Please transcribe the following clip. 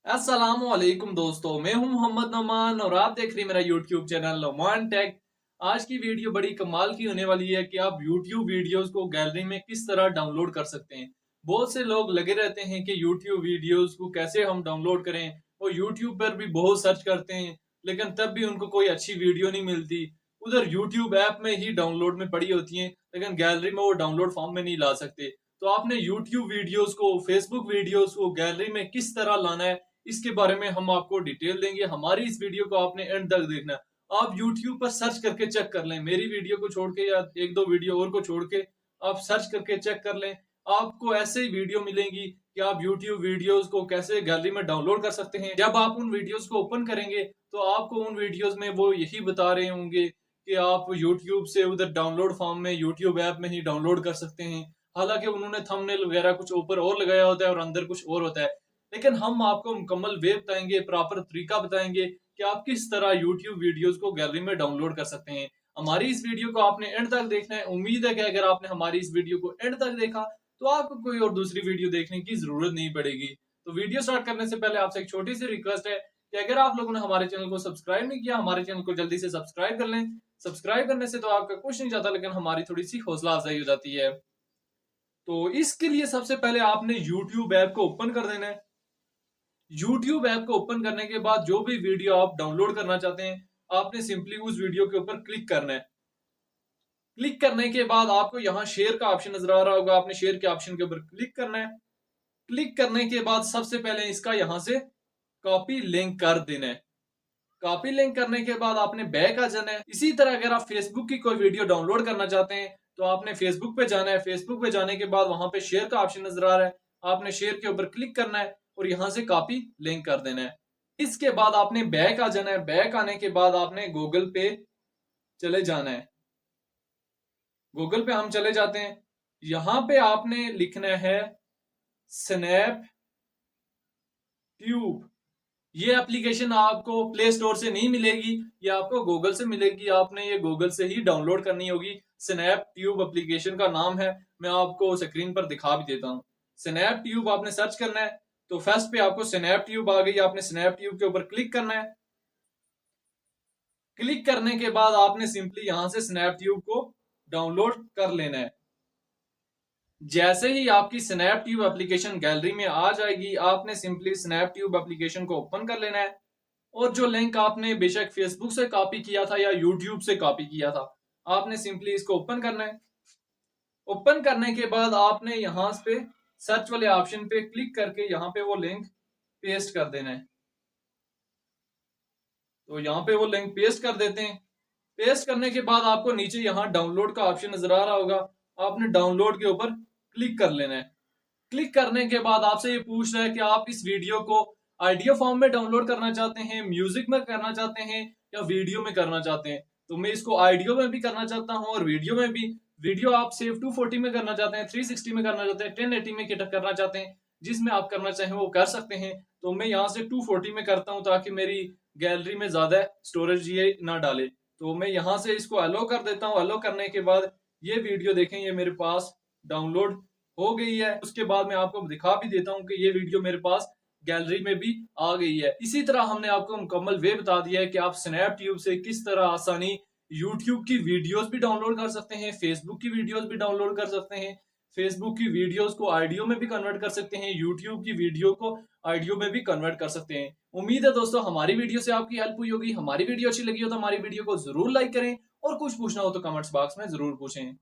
अस्सलामुअलैकुम दोस्तों, मैं हूं मोहम्मद नोमान और आप देख रहे हैं मेरा यूट्यूब चैनल नोमान टेक। आज की वीडियो बड़ी कमाल की होने वाली है कि आप यूट्यूब वीडियोस को गैलरी में किस तरह डाउनलोड कर सकते हैं। बहुत से लोग लगे रहते हैं कि यूट्यूब वीडियोस को कैसे हम डाउनलोड करें। वो यूट्यूब पर भी बहुत सर्च करते हैं, लेकिन तब भी उनको कोई अच्छी वीडियो नहीं मिलती। उधर यूट्यूब ऐप में ही डाउनलोड में पड़ी होती हैं, लेकिन गैलरी में वो डाउनलोड फॉर्म में नहीं ला सकते। तो आपने यूट्यूब वीडियोस को, फेसबुक वीडियोस को गैलरी में किस तरह लाना है, इसके बारे में हम आपको डिटेल देंगे। हमारी इस वीडियो को आपने एंड तक देखना है। आप YouTube पर सर्च करके चेक कर लें, मेरी वीडियो को छोड़ के या एक दो वीडियो और को छोड़ के आप सर्च करके चेक कर लें। आपको ऐसे ही वीडियो मिलेंगी कि आप YouTube वीडियोस को कैसे गैलरी में डाउनलोड कर सकते हैं। जब आप उन वीडियोस को ओपन करेंगे तो आपको उन वीडियोस में वो यही बता रहे होंगे कि आप YouTube से उधर डाउनलोड फॉर्म में YouTube ऐप में ही डाउनलोड कर सकते हैं। हालांकि उन्होंने थंबनेल वगैरह कुछ ऊपर और लगाया होता है और अंदर कुछ और होता है, लेकिन हम आपको मुकम्मल वे बताएंगे, प्रॉपर तरीका बताएंगे कि आप किस तरह YouTube वीडियोस को गैलरी में डाउनलोड कर सकते हैं। हमारी इस वीडियो को आपने एंड तक देखना है। उम्मीद है कि अगर आपने हमारी इस वीडियो को एंड तक देखा तो आपको कोई और दूसरी वीडियो देखने की जरूरत नहीं पड़ेगी। तो वीडियो स्टार्ट करने से पहले आपसे एक छोटी सी रिक्वेस्ट है कि अगर आप लोगों ने हमारे चैनल को सब्सक्राइब नहीं किया, हमारे चैनल को जल्दी से सब्सक्राइब कर लें। सब्सक्राइब करने से तो आपका कुछ नहीं जाता, लेकिन हमारी थोड़ी सी हौसला अफजाई हो जाती है। तो इसके लिए सबसे पहले आपने YouTube ऐप को ओपन कर देना है। YouTube ऐप को ओपन करने के बाद जो भी वीडियो आप डाउनलोड करना चाहते हैं, आपने सिंपली उस वीडियो के ऊपर क्लिक करना है। क्लिक करने के बाद आपको यहाँ शेयर का ऑप्शन नजर आ रहा होगा, आपने शेयर के ऑप्शन के ऊपर क्लिक करना है। क्लिक करने के बाद सबसे पहले इसका यहाँ से कॉपी लिंक कर देना है। कॉपी लिंक करने के बाद आपने बैक आ जाना है। इसी तरह अगर आप फेसबुक की कोई वीडियो डाउनलोड करना चाहते हैं तो आपने फेसबुक पे जाना है। फेसबुक पे जाने के बाद वहां पे शेयर का ऑप्शन नजर आ रहा है, आपने शेयर के ऊपर क्लिक करना है और यहाँ से कॉपी लिंक कर देना है। इसके बाद आपने बैक आ जाना है। बैक आने के बाद आपने गूगल पे चले जाना है। गूगल पे हम चले जाते हैं। यहाँ पे आपने लिखना है स्नैप ट्यूब। ये एप्लीकेशन आपको प्ले स्टोर से नहीं मिलेगी, ये आपको गूगल से मिलेगी। आपने ये गूगल से ही डाउनलोड करनी होगी। स्नैप ट्यूब एप्लीकेशन का नाम है, मैं आपको स्क्रीन पर दिखा भी देता हूँ। स्नैप ट्यूब आपने सर्च करना है तो फर्स्ट पे आपको स्नैप ट्यूब आ गई। आपने स्नैप ट्यूब के ऊपर क्लिक करना है। क्लिक करने के बाद आपने सिंपली यहां से स्नैप ट्यूब को डाउनलोड कर लेना है। जैसे ही आपकी स्नैप ट्यूब एप्लीकेशन गैलरी में आ जाएगी, आपने सिंपली स्नैप ट्यूब एप्लीकेशन को ओपन कर लेना है और जो लिंक आपने बेशक फेसबुक से कॉपी किया था या यूट्यूब से कॉपी किया था, आपने सिंपली इसको ओपन करना है। ओपन करने के बाद आपने यहां पे सर्च वाले ऑप्शन पे क्लिक करके यहाँ पे वो लिंक पेस्ट कर देना है। तो यहाँ पे वो लिंक पेस्ट कर देते हैं। पेस्ट करने के बाद आपको नीचे यहाँ डाउनलोड का ऑप्शन नजर आ रहा होगा, आपने डाउनलोड के ऊपर क्लिक कर लेना है। क्लिक करने के बाद आपसे ये पूछ रहा है कि आप इस वीडियो को ऑडियो फॉर्म में डाउनलोड करना चाहते हैं, म्यूजिक में करना चाहते हैं या वीडियो में करना चाहते हैं। तो मैं इसको ऑडियो में भी करना चाहता हूं और वीडियो में भी। वीडियो आप सेव 240 में करना चाहते हैं, 360 में करना चाहते हैं, 1080 में करना चाहते हैं, जिसमें आप करना चाहें वो कर सकते हैं। तो मैं यहाँ से 240 में करता हूँ ताकि मेरी गैलरी में ज्यादा स्टोरेज ये ना डाले। तो मैं यहाँ से इसको अलो कर देता हूँ। अलो करने के बाद ये वीडियो देखें, ये मेरे पास डाउनलोड हो गई है। उसके बाद मैं आपको दिखा भी देता हूँ कि ये वीडियो मेरे पास गैलरी में भी आ गई है। इसी तरह हमने आपको मुकम्मल वे बता दिया है कि आप स्नैप ट्यूब से किस तरह आसानी यूट्यूब की वीडियोस भी डाउनलोड कर सकते हैं, फेसबुक की वीडियोस भी डाउनलोड कर सकते हैं, फेसबुक की वीडियोस को ऑडियो में भी कन्वर्ट कर सकते हैं, यूट्यूब की वीडियो को ऑडियो में भी कन्वर्ट कर सकते हैं। उम्मीद है दोस्तों हमारी वीडियो से आपकी हेल्प हुई होगी। हमारी वीडियो अच्छी लगी हो तो हमारी वीडियो को जरूर लाइक करें और कुछ पूछना हो तो कमेंट्स बॉक्स में जरूर पूछें।